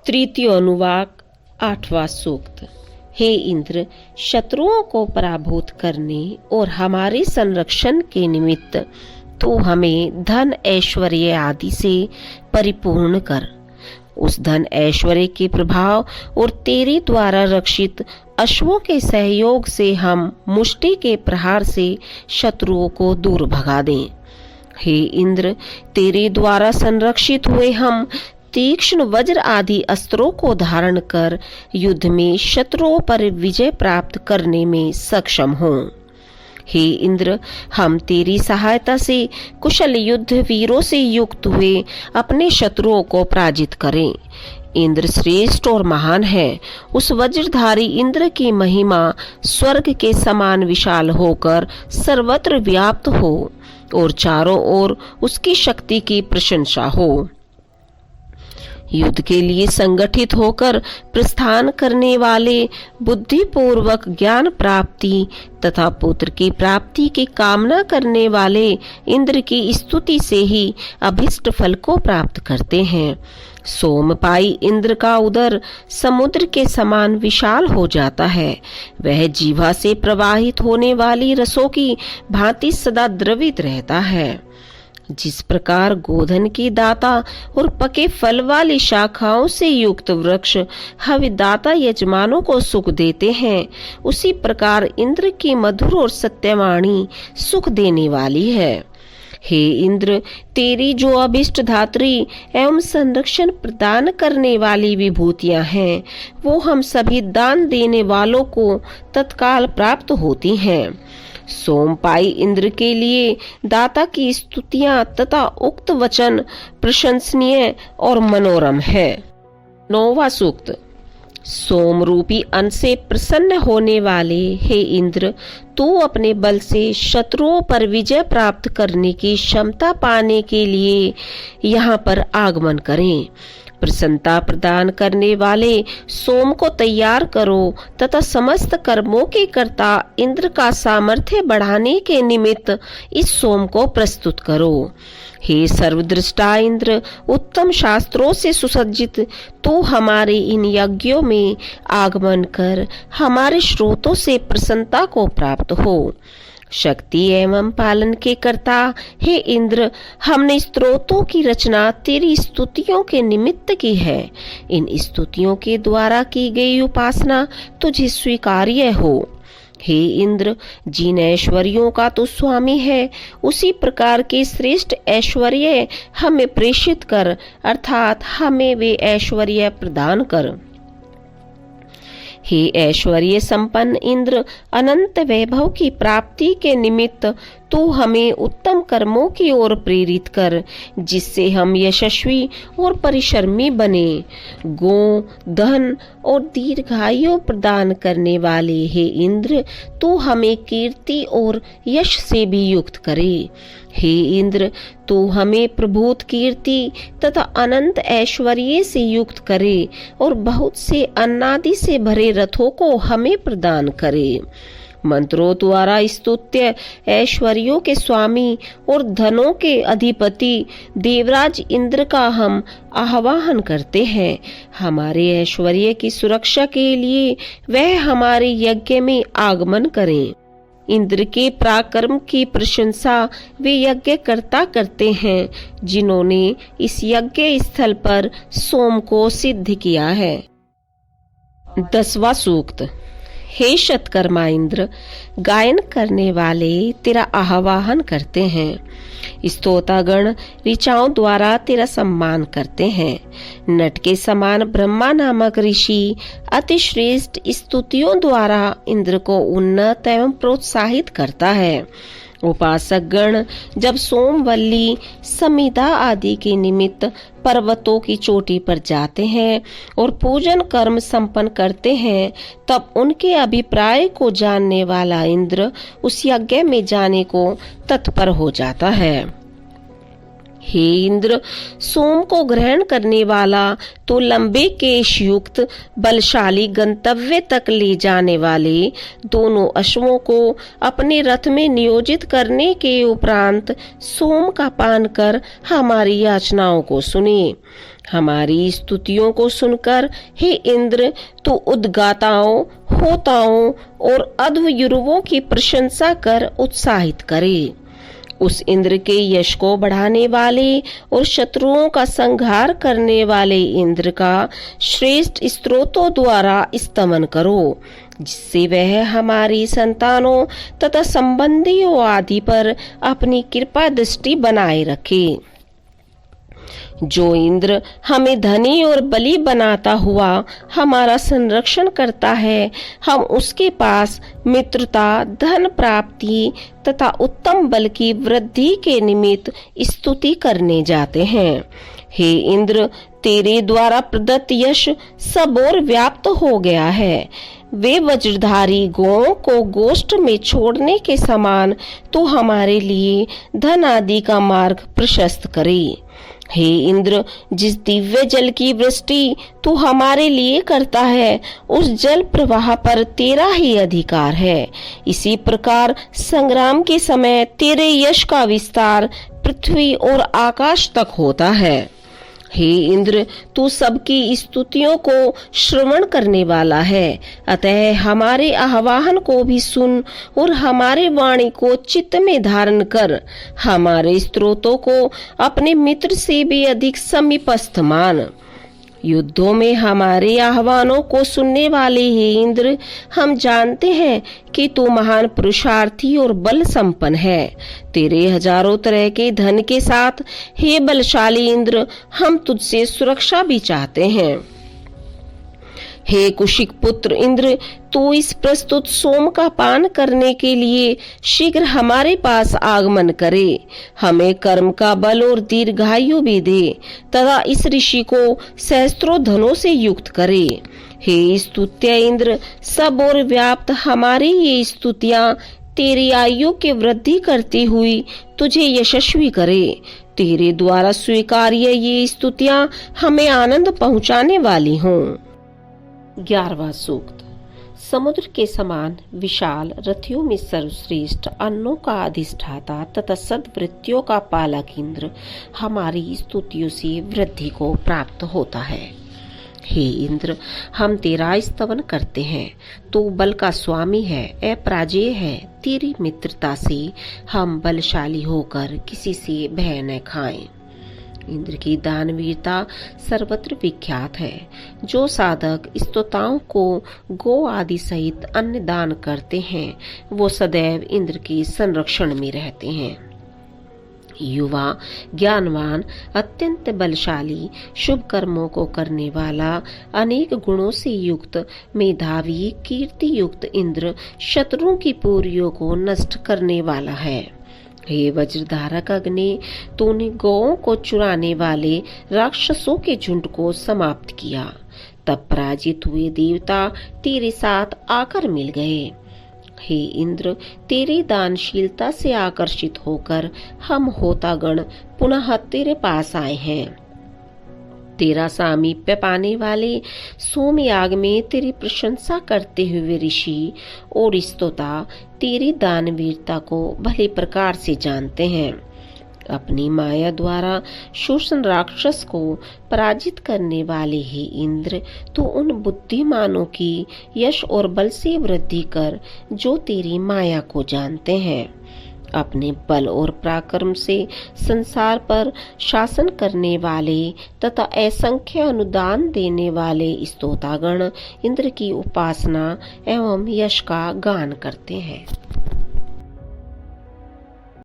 तृतीय अनुवाक 8वां सूक्त। हे इंद्र, शत्रुओं को पराभूत करने और हमारे संरक्षण के निमित्त तू हमें धन ऐश्वर्य आदि से परिपूर्ण कर। उस धन ऐश्वर्य के प्रभाव और तेरे द्वारा रक्षित अश्वों के सहयोग से हम मुष्टि के प्रहार से शत्रुओं को दूर भगा दें। हे इंद्र, तेरे द्वारा संरक्षित हुए हम तीक्ष्ण वज्र आदि अस्त्रों को धारण कर युद्ध में शत्रुओं पर विजय प्राप्त करने में सक्षम हों। हे इंद्र, हम तेरी सहायता से कुशल युद्ध वीरों से युक्त हुए अपने शत्रुओं को पराजित करें। इंद्र श्रेष्ठ और महान है। उस वज्रधारी इंद्र की महिमा स्वर्ग के समान विशाल होकर सर्वत्र व्याप्त हो और चारों ओर उसकी शक्ति की प्रशंसा हो। युद्ध के लिए संगठित होकर प्रस्थान करने वाले, बुद्धिपूर्वक ज्ञान प्राप्ति तथा पुत्र की प्राप्ति की कामना करने वाले इंद्र की स्तुति से ही अभिष्ट फल को प्राप्त करते हैं। सोमपाई इंद्र का उदर समुद्र के समान विशाल हो जाता है। वह जीवा से प्रवाहित होने वाली रसों की भांति सदा द्रवित रहता है। जिस प्रकार गोधन की दाता और पके फल वाली शाखाओं से युक्त वृक्ष हविदाता यजमानों को सुख देते हैं, उसी प्रकार इंद्र की मधुर और सत्यवाणी सुख देने वाली है। हे इंद्र, तेरी जो अभिष्ट धात्री एवं संरक्षण प्रदान करने वाली विभूतियां हैं, वो हम सभी दान देने वालों को तत्काल प्राप्त होती हैं। सोमपाई इंद्र के लिए दाता की स्तुतियां तथा उक्त वचन प्रशंसनीय और मनोरम है। 9वां सूक्त। सोम रूपी अन्न से प्रसन्न होने वाले हे इंद्र, तू अपने बल से शत्रुओं पर विजय प्राप्त करने की क्षमता पाने के लिए यहाँ पर आगमन करें। प्रसन्नता प्रदान करने वाले सोम को तैयार करो तथा समस्त कर्मों के कर्ता इंद्र का सामर्थ्य बढ़ाने के निमित्त इस सोम को प्रस्तुत करो। हे सर्वदृष्टा इंद्र, उत्तम शास्त्रों से सुसज्जित तू हमारे इन यज्ञों में आगमन कर हमारे स्रोतों से प्रसन्नता को प्राप्त हो। शक्ति एवं पालन के कर्ता हे इंद्र, हमने स्त्रोतों की रचना तेरी स्तुतियों के निमित्त की है। इन स्तुतियों के द्वारा की गई उपासना तुझे स्वीकार्य हो। हे इंद्र, जिन ऐश्वर्यों का तू स्वामी है, उसी प्रकार के श्रेष्ठ ऐश्वर्य हमें प्रेषित कर, अर्थात हमें वे ऐश्वर्य प्रदान कर। हे ऐश्वर्य संपन्न इंद्र, अनंत वैभव की प्राप्ति के निमित्त तू हमें उत्तम कर्मों की ओर प्रेरित कर, जिससे हम यशस्वी और परिश्रमी बने। गो, धन और दीर्घायु प्रदान करने वाले हे इंद्र, तू हमें कीर्ति और यश से भी युक्त करे। हे इंद्र, तू हमें प्रभुत कीर्ति तथा अनंत ऐश्वर्य से युक्त करे और बहुत से अन्नादि से भरे रथों को हमें प्रदान करे। मंत्रों द्वारा स्तुत्य ऐश्वर्यों के स्वामी और धनों के अधिपति देवराज इंद्र का हम आह्वान करते हैं। हमारे ऐश्वर्य की सुरक्षा के लिए वह हमारे यज्ञ में आगमन करें। इंद्र के पराक्रम की प्रशंसा वे यज्ञकर्ता करते हैं, जिन्होंने इस यज्ञ स्थल पर सोम को सिद्ध किया है। 10वां सूक्त। हे शतकर्मा इंद्र, गायन करने वाले तेरा आह्वान करते हैं। स्तोतागण ऋचाओं द्वारा तेरा सम्मान करते हैं। नट के समान ब्रह्मा नामक ऋषि अति श्रेष्ठ स्तुतियों द्वारा इंद्र को उन्नत एवं प्रोत्साहित करता है। उपासक गण जब सोमवल्ली, समिधा आदि के निमित्त पर्वतों की चोटी पर जाते हैं और पूजन कर्म संपन्न करते हैं, तब उनके अभिप्राय को जानने वाला इंद्र उस यज्ञ में जाने को तत्पर हो जाता है। हे इंद्र, सोम को ग्रहण करने वाला तो लंबे केश युक्त बलशाली गंतव्य तक ले जाने वाले दोनों अश्वों को अपने रथ में नियोजित करने के उपरांत सोम का पान कर हमारी याचनाओं को सुने। हमारी स्तुतियों को सुनकर हे इंद्र तू उद्गाताओं, होताओं और अध्वर्युओं की प्रशंसा कर उत्साहित करे। उस इंद्र के यश को बढ़ाने वाले और शत्रुओं का संहार करने वाले इंद्र का श्रेष्ठ स्तोत्रों द्वारा स्तमन करो, जिससे वह हमारी संतानों तथा संबंधियों आदि पर अपनी कृपा दृष्टि बनाए रखे। जो इंद्र हमें धनी और बली बनाता हुआ हमारा संरक्षण करता है, हम उसके पास मित्रता, धन प्राप्ति तथा उत्तम बल की वृद्धि के निमित्त स्तुति करने जाते हैं। हे इंद्र, तेरे द्वारा प्रदत्त यश सब ओर व्याप्त हो गया है। वे वज्रधारी गौओं को गोष्ठ में छोड़ने के समान तू हमारे लिए धन आदि का मार्ग प्रशस्त करे। हे इंद्र, जिस दिव्य जल की वृष्टि तू हमारे लिए करता है, उस जल प्रवाह पर तेरा ही अधिकार है। इसी प्रकार संग्राम के समय तेरे यश का विस्तार पृथ्वी और आकाश तक होता है। हे इंद्र, तू सबकी स्तुतियों को श्रवण करने वाला है, अतः हमारे आह्वान को भी सुन और हमारे वाणी को चित्त में धारण कर। हमारे स्तोत्रों को अपने मित्र से भी अधिक समीपस्थ मान। युद्धों में हमारे आह्वानों को सुनने वाले हे इंद्र, हम जानते हैं कि तू महान पुरुषार्थी और बल संपन्न है। तेरे हजारों तरह के धन के साथ हे बलशाली इंद्र, हम तुझसे सुरक्षा भी चाहते हैं। हे कुशिक पुत्र इंद्र, तू इस प्रस्तुत सोम का पान करने के लिए शीघ्र हमारे पास आगमन करे। हमें कर्म का बल और दीर्घायु भी दे तथा इस ऋषि को सहस्त्रों धनों से युक्त करे। हे स्तुत्य इंद्र, सब और व्याप्त हमारी ये स्तुतियां तेरी आयु की वृद्धि करती हुई तुझे यशस्वी करे। तेरे द्वारा स्वीकार्य ये स्तुतियां हमें आनंद पहुंचाने वाली हों। 11वां सूक्त। समुद्र के समान विशाल, रथियों में सर्वश्रेष्ठ, अन्नों का अधिष्ठाता तथा सद्वृत्तियों का पालक इंद्र हमारी स्तुतियों से वृद्धि को प्राप्त होता है। हे इंद्र, हम तेरा स्तवन करते हैं। तू बल का स्वामी है, अपराजेय है। तेरी मित्रता से हम बलशाली होकर किसी से भय न खाएं। इंद्र की दानवीरता सर्वत्र विख्यात है। जो साधक स्तोताओं को गो आदि सहित अन्न दान करते हैं, वो सदैव इंद्र के संरक्षण में रहते हैं। युवा, ज्ञानवान, अत्यंत बलशाली, शुभ कर्मों को करने वाला, अनेक गुणों से युक्त, मेधावी, कीर्ति युक्त इंद्र शत्रुओं की पूरियों को नष्ट करने वाला है। हे वज्रधारक अग्नि, तूने गौओं को चुराने वाले राक्षसों के झुंड को समाप्त किया। तब पराजित हुए देवता तेरे साथ आकर मिल गए। हे इंद्र, तेरी दानशीलता से आकर्षित होकर हम होतागण पुनः तेरे पास आए हैं। तेरा सामीप्य पाने वाले सोमयाग में तेरी प्रशंसा करते हुए ऋषि और स्तोता तेरी दानवीरता को भले प्रकार से जानते हैं। अपनी माया द्वारा शोषण राक्षस को पराजित करने वाले ही इंद्र, तू उन बुद्धिमानों की यश और बल से वृद्धि कर जो तेरी माया को जानते हैं। अपने बल और पराक्रम से संसार पर शासन करने वाले तथा असंख्य अनुदान देने वाले स्तोतागण इंद्र की उपासना एवं यश का गान करते हैं।